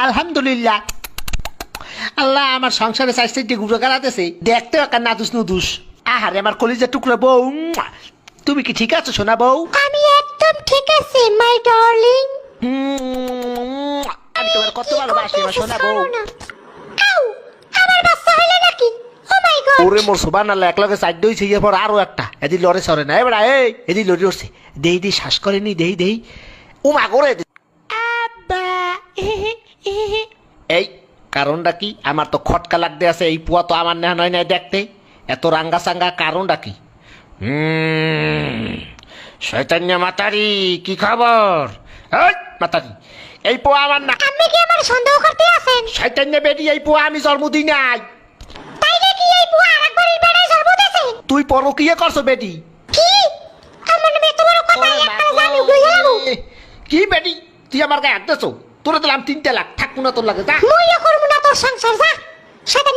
আলহামদুলিল্লাহ। আল্লাহ আমার সংসারে চাইতে গুঁড়ো গাড়াতেছে, দেখতেও একটা নাদুস নুদুস। আহারে আমার কলিজার টুকরা বউ, তুমি কি ঠিক আছো সোনা বউ? আমি একদম ঠিক আছি মাই ডার্লিং। আমি তোমার কত ভালোবাসি আমার সোনা বউ। আউ, আমার বাচ্চা হইলো নাকি? ও মাই গড। ওরে মোর সুবান আল্লাহ, এক লগে সাইড হইছে, এরপর আরো একটা এদি লড়ে সরে না এবার এদি লড়ে উঠছে, দেই দেই শ্বাস করেনি, দেই ও মা করে আব্বা এই কারণটা কি? আমার তো খটকা লাগতে আছে, এই পুয়া তো আমার নেহা নয় নাই দেখতে, এত রাঙ্গা সাঙ্গা কারণটা কি? শয়তান্য মাতারি, কি খবর? এই মাতারি, এই পোয়া আমার না। আপনি কি আমার সন্দেহ করতে আছেন? শয়তান্য বেডি, এই পোয়া আমি জন্মদিন নাই। তাইলে কি এই বুয়া আরেকবারের বেড়ায় জন্ম দিয়েছে? তুই পরকিয়া করছো বেডি? কি? আমার নামে এত বড় কথা, একবার জানি উড়ে যাবো। কি বেডি, তুই আমার গায়ে হাত দিছো? তোরে দিলাম 3 লাখ, থাকবো না তোর লাগে, যা। মুইও করবো না তোর সংসার, যা। শয়তান